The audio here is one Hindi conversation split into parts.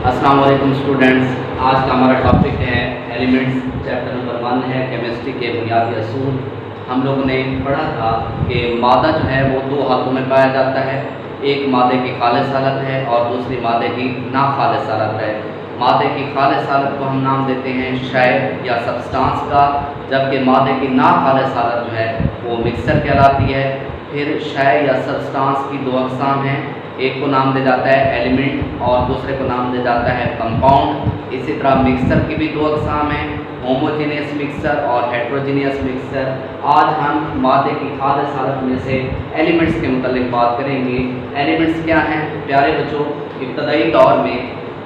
अस्सलाम वालेकुम स्टूडेंट्स। आज का हमारा टॉपिक है एलिमेंट्स। चैप्टर नंबर 1 है केमिस्ट्री के बुनियादी असूल। हम लोगों ने पढ़ा था कि मादा जो है वो दो हालतों में पाया जाता है। एक मादे की खालिस हालत है और दूसरी मादे की ना खालिस हालत है। मादे की खालिस हालत को हम नाम देते हैं शय या सब्सटेंस का, जबकि मादे की ना खालिस हालत जो है वो मिक्सर कहलाती है। फिर शय या सब्सटेंस की दो अक़साम हैं, एक को नाम दिया जाता है एलिमेंट और दूसरे को नाम दिया जाता है कंपाउंड। इसी तरह मिक्सर की भी दो अक़साम हैं, होमोजेनियस मिक्सर और हेट्रोजेनियस मिक्सर। आज हम मादे की खालिस हालत में से एलिमेंट्स के मुतालिक बात करेंगे। एलिमेंट्स क्या हैं प्यारे बच्चों? इब्तदाई दौर में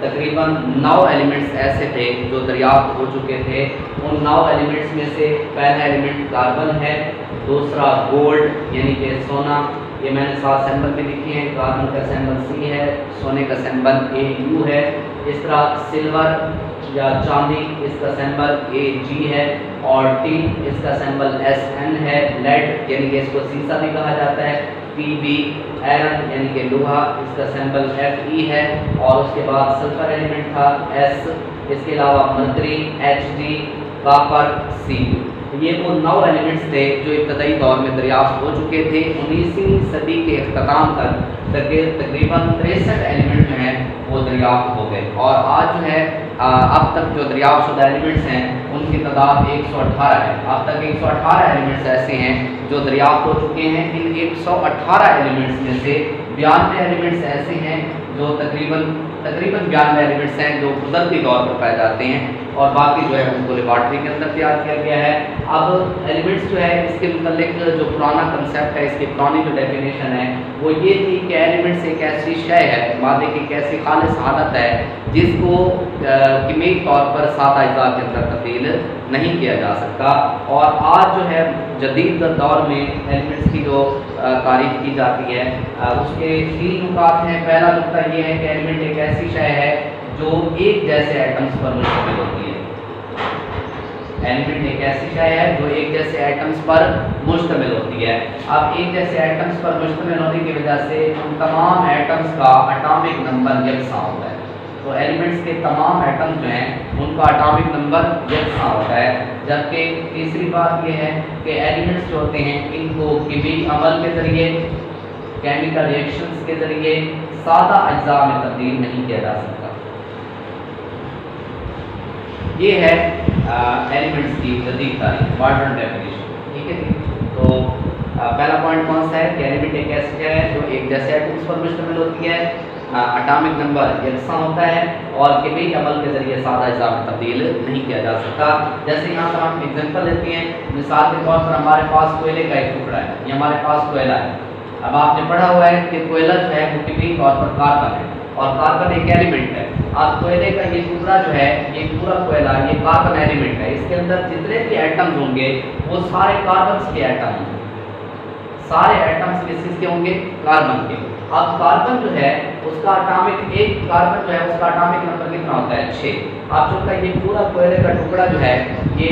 तकरीबन 9 एलिमेंट्स ऐसे थे जो दरियाफ्त हो चुके थे। उन 9 एलिमेंट्स में से पहला एलिमेंट कार्बन है, दूसरा गोल्ड यानी कि सोना, ये मैंने 7 सिंबल भी लिखे हैं। कार्बन का सिंबल C है, सोने का सिंबल AU है। इस तरह सिल्वर या चांदी, इसका सिंबल AG है और टिन, इसका सिंबल SN है। लेड यानी कि इसको सीसा भी कहा जाता है। PB आयरन यानी कि लोहा, इसका सिंबल Fe है। और उसके बाद सल्फर एलिमेंट था S। इसके अलावा मरकरी HG, कॉपर Cu। ये वो 9 एलिमेंट्स थे जो इब्तदाई दौर में दरियाफ्त हो चुके थे। 19वीं सदी के अख्ताम तक तकरीबन 63 एलिमेंट जो हैं वो दरियाफ्त हो गए। और आज जो है अब तक जो दरियाफ्त शुदा एलिमेंट्स हैं उनकी तादाद 118 है। अब तक 118 एलिमेंट्स ऐसे हैं जो दरियाफ्त हो चुके हैं। इन 118 एलिमेंट्स में से 92 एलिमेंट्स ऐसे हैं जो तकरीबन 92 एलिमेंट्स हैं जो कुदरती तौर पर पाए जाते हैं और बाकी जो है उनको लेबॉर्ट्री के अंदर तैयार किया गया है। अब एलिमेंट्स जो है इसके मुतालिक जो पुराना कंसेप्ट है, इसकी पुरानी जो डेफिनेशन है वो ये थी कि एलिमेंट्स एक ऐसी शय है, मादे की एक ऐसी खालिस हालत है जिसको कीमियाई तौर पर सादा अज़ा के अंदर तब्दील नहीं किया जा सकता। और आज जो है जदीद दौर में एलिमेंट्स की जो तारीफ की जाती है उसके 3 नुकात हैं। पहला नुकता ये है कि एलिमेंट एक ऐसी शय है जो एक जैसे एटम्स पर मुश्तमिल होती है। एलिमेंट एक ऐसी शय है जो एक जैसे एटम्स पर मुश्तमिल होती है। अब एक जैसे एटम्स पर मुश्तमिल होने की वजह से उन तमाम एटम्स का एटॉमिक नंबर यकसा होता है। तो एलिमेंट्स के तमाम एटम्स जो हैं उनका एटॉमिक नंबर यकसा होता है। जबकि तीसरी बात यह है कि एलिमेंट्स जो होते हैं इनको कीमियाई अमल के ज़रिए, केमिकल रिएक्शंस के ज़रिए सादा अज्जा में तब्दील नहीं किया जा सकता। ये है एलिमेंट्स की जदीद तारीफ, मॉडर्न डेफिनेशन। ठीक है जी। तो पहला पॉइंट कौन सा है कि एलिमेंट एक ऐसी है जो एक जैसे एटम्स पर मुश्तमिल होती है, एटॉमिक नंबर यकसा होता है और कीमियाई अमल के ज़रिए सादा अज्जा में तब्दील नहीं किया जा सकता। जैसे यहाँ पर हम एग्जांपल लेते हैं, मिसाल के तौर पर हमारे पास कोयले का एक टुकड़ा है, ये हमारे पास कोयला है। अब आपने पढ़ा हुआ है कि कोयला जो है वो कीमियाई तौर पर कार्बन है और कार्बन एक एलिमेंट है। अब कोयले का ये टुकड़ा जो है, ये पूरा कोयला, ये कार्बन एलिमेंट है। इसके अंदर जितने भी एटम्स होंगे वो सारे कार्बन के एटम होंगे, सारे एटम्स किसके होंगे? कार्बन के। अब कार्बन जो है उसका एटॉमिक, एक कार्बन जो है उसका एटॉमिक नंबर कितना होता है? 6। अब चूँकि ये पूरा कोयले का टुकड़ा जो है ये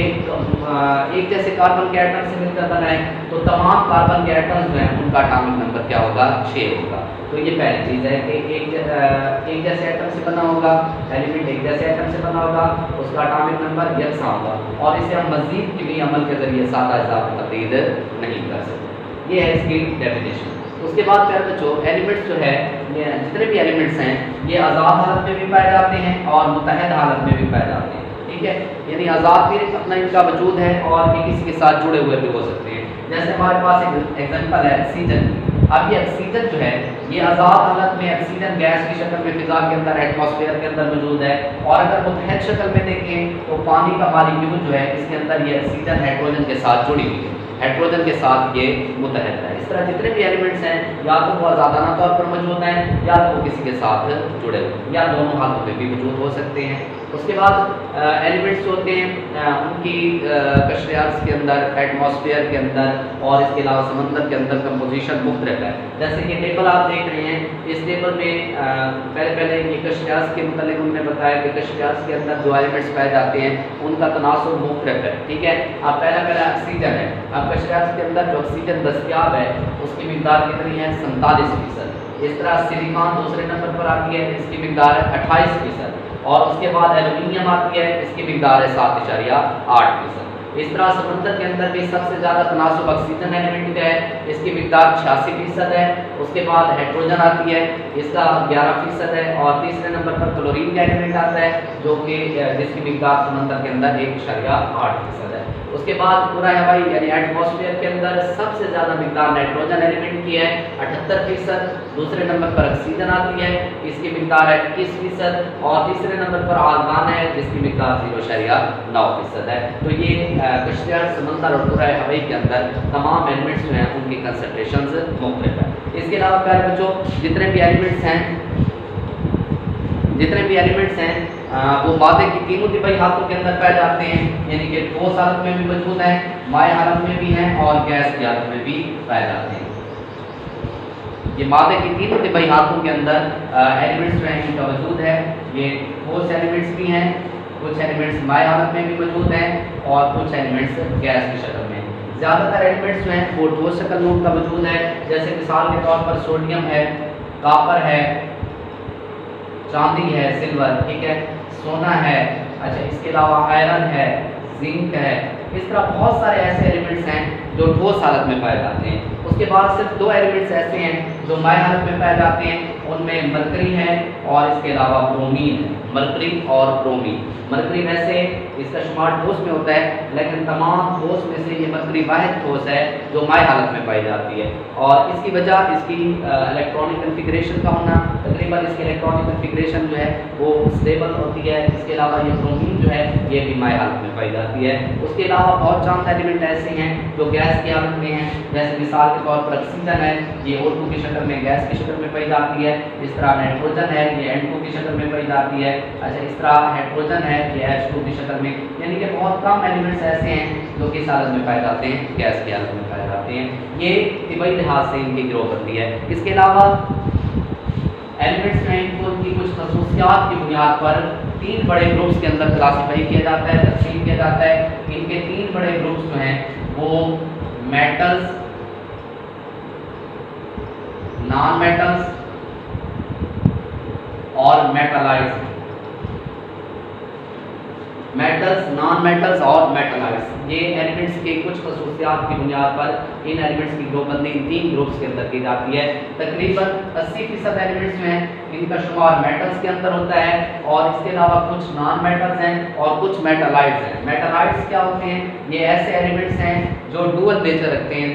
एक जैसे कार्बन के एटम से मिलकर बना है, तो तमाम कार्बन के एटम्स जो हैं उनका एटॉमिक नंबर क्या होगा? 6 होगा। तो ये पहली चीज़ है कि एक जैसे एटम से बना होगा, एलिमेंट एक जैसे एटम से बना होगा, उसका एटॉमिक नंबर यकसा होगा और इसे हम मज़ीद कीमियाई अमल के ज़रिए सादा अज्जा में तब्दील नहीं कर सकते। ये है इसकी डेफिनेशन। उसके बाद प्यारे बच्चों एलिमेंट्स जो है, ये जितने भी एलिमेंट्स हैं ये आज़ाद हालत में भी पाए जाते हैं और मुत्तहद हालत में भी पाए जाते हैं। ठीक है, यानी आज़ाद भी अपना इनका वजूद है और ये किसी के साथ जुड़े हुए भी हो सकते हैं। जैसे हमारे पास एक एग्जांपल है ऑक्सीजन। अब ये ऑक्सीजन जो है ये आज़ाद हालत में ऑक्सीजन गैस की शक्ल में फ़िज़ा के अंदर, एटमॉस्फेयर के अंदर मौजूद है। और अगर मुत्तहद शक्ल में देखें तो पानी का मॉलिक्यूल जो है इसके अंदर ये ऑक्सीजन हाइड्रोजन के साथ जुड़ी हुई है, हाइड्रोजन के साथ ये मुत्तहद है। इस तरह जितने भी एलिमेंट्स हैं या तो वो आज़ादाना तौर पर मौजूद हैं या तो वो किसी के साथ जुड़े हुए या दोनों हालतों में भी मौजूद हो सकते हैं। उसके बाद एलिमेंट्स जो होते हैं उनकी कशरियात के अंदर, एटमॉस्फेयर के अंदर और इसके अलावा समंदर के अंदर कंपोजिशन मुख्तलिफ है। जैसे कि टेबल आप देख रहे हैं, इस टेबल में पहले ये कशरियात के मतलब उन्होंने बताया कि कशरियात के अंदर जो एलिमेंट्स पाए जाते हैं उनका तनासुब मुख्तलिफ है। ठीक है, अब पहला ऑक्सीजन है। अब कशरियात के अंदर जो ऑक्सीजन दस्तियाब है उसकी मिकदार कितनी है? 47%। इस तरह सिलिकॉन दूसरे नंबर पर आती है, इसकी मिकदार है 28%। और उसके बाद एल्यूमिनियम आती है, इसकी मिकदार है 7.8%। इस तरह समुद्र के अंदर भी सबसे ज़्यादा तनासुब ऑक्सीजन एलिमेंट का है, इसकी मिकदार 86% है। उसके बाद हाइड्रोजन आती है, इसका 11% है। और तीसरे नंबर पर क्लोरीन का एलिमेंट आता है जो कि जिसकी मिकदार समुद्र के अंदर 1.8% है। उसके बाद पूरा हवाई यानी एटमॉस्फेयर के अंदर सबसे ज़्यादा मिकदार नाइट्रोजन एलिमेंट की है 78%। दूसरे नंबर पर ऑक्सीजन आती है, इसकी मिकदार है 21%। और तीसरे नंबर पर आर्गन है जिसकी मिकदार 0.9% है। तो ये कश्तीदार समंदर और पूरा हवाई के अंदर तमाम एलिमेंट्स जो हैं उनकी कंसंट्रेशंस मुख्तलिफ है। इसके अलावा प्यारे बच्चों जितने भी एलिमेंट्स हैं वो मादे की तीनों तिबाई हालतों के अंदर पाए जाते हैं, यानी कि ठोस हालत में भी मौजूद हैं, माय हालत में भी हैं और गैस की हालत में भी पाए जाते हैं। ये मादे की तीनों तिबाई हालतों के अंदर एलिमेंट्स जो हैं इनका वजूद है। ये ठोस एलिमेंट्स भी हैं, कुछ एलिमेंट्स माय हालत में भी मौजूद हैं और कुछ एलिमेंट्स गैस की शक्ल में। ज़्यादातर एलिमेंट्स जो हैं वो ठोस शक्ल में उनका वजूद है, जैसे मिसाल के तौर पर सोडियम है, कापर है, चांदी है, सिल्वर, ठीक है, सोना है, अच्छा इसके अलावा आयरन है, जिंक है। इस तरह बहुत सारे ऐसे एलिमेंट्स हैं जो ठोस हालत में पाए जाते हैं। उसके बाद सिर्फ दो एलिमेंट्स ऐसे हैं जो माय हालत में पाए जाते हैं, उनमें मरकरी है और इसके अलावा ब्रोमीन है। मरकरी और ब्रोमीन, मरकरी वैसे इसका शुमार ठोस में होता है, लेकिन तमाम ठोस में से ये मरकरी वाहिद ठोस है जो माय हालत में पाई जाती है। और इसकी वजह इसकी इलेक्ट्रॉनिक कन्फिगरेशन का होना, तकरीबन इसकी इलेक्ट्रॉनिक कन्फिगरेशन जो है वो स्टेबल होती है। इसके अलावा ये ब्रोमीन जो है ये भी माय हालत में पाई जाती है। उसके अलावा बहुत चंद एलिमेंट ऐसे हैं जो गैस की हालत में हैं, जैसे मिसाल के तौर पर ऑक्सीजन है, ये O2 की शक्ल में गैस की शक्ल में पाई जाती है। इस तरह नाइट्रोजन है, ये N2 की शक्ल में पाई जाती है। अच्छा इस तरह हाइड्रोजन है, ये H2 की शक्ल में, यानी कि बहुत कम एलिमेंट्स ऐसे हैं जो किस हालत में पाए जाते हैं, गैस की हालत में पाए जाते हैं। ये तिबाई लिहाज से इनकी गिरोहबंदी है। इसके अलावा एलिमेंट्स में इनको उनकी कुछ खसूसियात की बुनियाद पर तीन बड़े ग्रुप्स के अंदर क्लासीफाई किया जाता है, तकसीम किया जाता है। इनके तीन बड़े ग्रुप्स जो हैं वो मेटल्स, नॉन मेटल्स और मेटालाइट्स। मेटल्स, नॉन मेटल्स और मेटालाइट्स, ये एलिमेंट्स के कुछ खसूसियात की बुनियाद पर इन एलिमेंट्स की ग्रुपबंदी इन तीन ग्रुप्स के अंदर की जाती है। तकरीबन 80% एलिमेंट्स में इनका शुमार मेटल्स के अंदर होता है और इसके अलावा कुछ नॉन मेटल्स हैं और कुछ मेटालाइट्स हैं। मेटालाइट्स क्या होते हैं? ये ऐसे एलिमेंट्स हैं जो डुअल नेचर रखते हैं,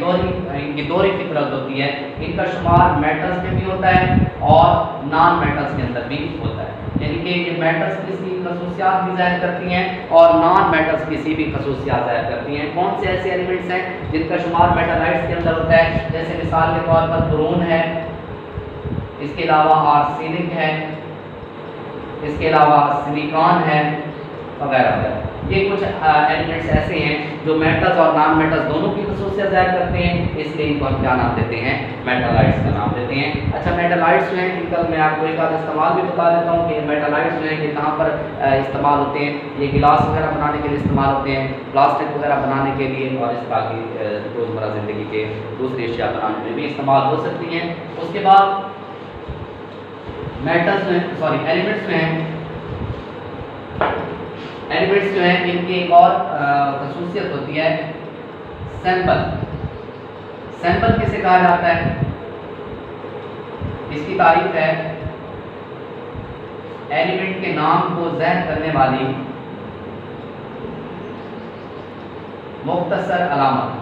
इनकी दोहरी फितरत होती है। इनका शुमार मेटल्स में भी होता है और नॉन मेटल्स के अंदर भी होता है, यानी कि ये मेटल्स किसी खसूसियात भी ज़ाहिर करती हैं और नॉन मेटल्स किसी भी खसूसियात ज़ाहिर करती हैं। कौन से ऐसे एलिमेंट्स हैं जिनका शुमार मेटालाइट्स के अंदर होता है? जैसे मिसाल के तौर पर बोरोन है, इसके अलावा आर्सेनिक है, इसके अलावा सिलिकॉन है वगैरह वगैरह। ये कुछ एलिमेंट्स ऐसे हैं जो मेटल्स और नॉन मेटल्स दोनों की खसूसियत ज़ाहिर करते हैं, इसलिए इनको हम क्या नाम देते हैं? मेटालाइट्स का नाम देते हैं। अच्छा मेटालाइट्स जो हैं इनका मैं आपको एक आध इस्तेमाल भी बता देता हूँ कि मेटालाइट्स जो हैं ये कहाँ पर इस्तेमाल होते हैं। ये गिलास वगैरह बनाने के लिए इस्तेमाल होते हैं, प्लास्टिक वगैरह बनाने के लिए और इस तरह की रोज़मर्रा ज़िंदगी के दूसरी अशिया बनाने में भी इस्तेमाल हो सकती हैं। उसके बाद मेटल्स में एलिमेंट्स में एलिमेंट्स जो हैं इनकी एक और खसूसियत होती है सैंपल। सैंपल किसे कहा जाता है? इसकी तारीफ है एलिमेंट के नाम को ज़हन करने वाली मुख्तसर अलामत।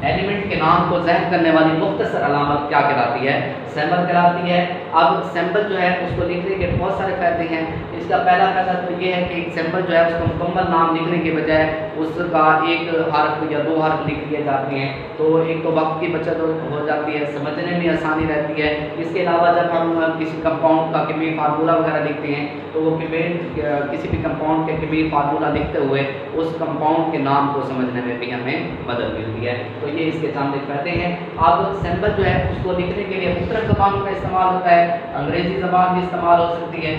एलिमेंट के नाम को ज़हन करने वाली मुख्तसर अलामत क्या कहलाती है? सैंपल कहलाती है। अब सैंपल जो है उसको लिखने के बहुत सारे फ़ायदे हैं। इसका पहला फ़ायदा तो ये है कि एक सैंपल जो है उसका मुकम्मल नाम लिखने के बजाय उसका एक हर्फ या दो हर्फ लिख लिए जाते हैं, तो एक तो वक्त की बचत हो जाती है, समझने में आसानी रहती है। इसके अलावा जब हम किसी कंपाउंड का केमिकल फार्मूला वगैरह लिखते हैं तो वो किसी भी कंपाउंड के केमिकल फार्मूला लिखते हुए उस कंपाउंड के नाम को समझने में भी हमें मदद मिलती है। तो ये इसके सामने फ़ायदे हैं। अब सैंपल जो है उसको लिखने के लिए मुख्तलिफ ज़बानों का इस्तेमाल होता है, अंग्रेज़ी ज़बान भी इस्तेमाल हो सकती है,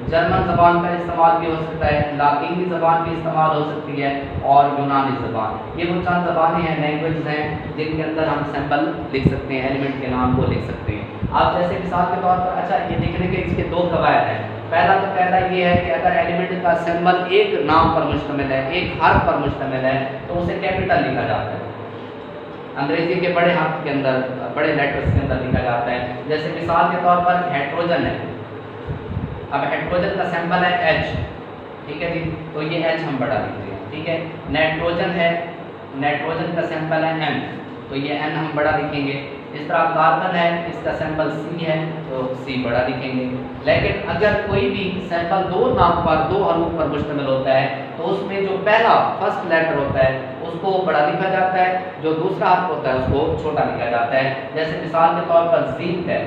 जर्मन ज़बान का इस्तेमाल भी हो सकता है, लातीनी ज़बान भी इस्तेमाल हो सकती है और यूनानी ज़बान। ये वो चंद ज़बानें हैं, लैंग्वेज हैं जिनके अंदर हम सैंपल लिख सकते हैं, एलिमेंट के नाम को लिख सकते हैं। आप जैसे मिसाल के तौर पर, अच्छा ये लिखने के इसके दो कवायद हैं। पहला ये है कि अगर एलिमेंट का सिंबल एक नाम पर मुश्तमिल है, एक हर्फ पर मुश्तमिल है, तो उसे कैपिटल लिखा जाता है। अंग्रेजी के बड़े हर्फ के अंदर, बड़े लेटर्स के अंदर लिखा जाता है। जैसे मिसाल के तौर पर हाइड्रोजन है, अब हाइड्रोजन का सैंपल है H, ठीक है जी, तो ये H हम बड़ा लिखते हैं, ठीक है। नाइट्रोजन है, नाइट्रोजन का सैंपल है N, तो ये N हम बड़ा लिखेंगे। इस तरह कार्बन है, इसका सैंपल C है, तो C बड़ा लिखेंगे। लेकिन अगर कोई भी सैंपल दो नाम पर, दो हरूफ पर मुश्तमिल होता है, तो उसमें जो पहला फर्स्ट लेटर होता है उसको बड़ा लिखा जाता है, जो दूसरा हर्फ होता है उसको छोटा लिखा जाता है। जैसे मिसाल के तौर पर जिंक है,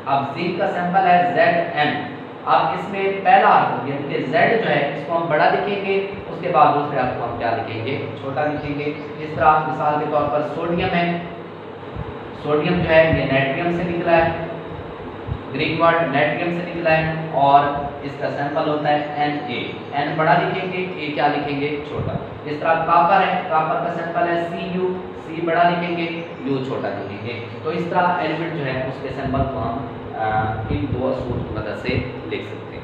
अब जिंक का सैंपल है ZN, अब इसमें पहला हर्फ यानी कि Z जो है इसको हम बड़ा लिखेंगे, उसके बाद दूसरे हर्फ को हम क्या लिखेंगे, छोटा लिखेंगे। इस तरह मिसाल के तौर पर सोडियम है, सोडियम जो है ये नाइट्रियम से निकला है, ग्रीक वर्ड नाइट्रियम से निकला है, और इसका सैंपल होता है Na, N बड़ा लिखेंगे, A क्या लिखेंगे, छोटा। इस तरह कापर है, कापर का सैंपल है Cu, C बड़ा लिखेंगे, U छोटा लिखेंगे। तो इस तरह एलिमेंट जो है उसके सैंपल को हम इन दो असूल की मदद से लिख सकते हैं।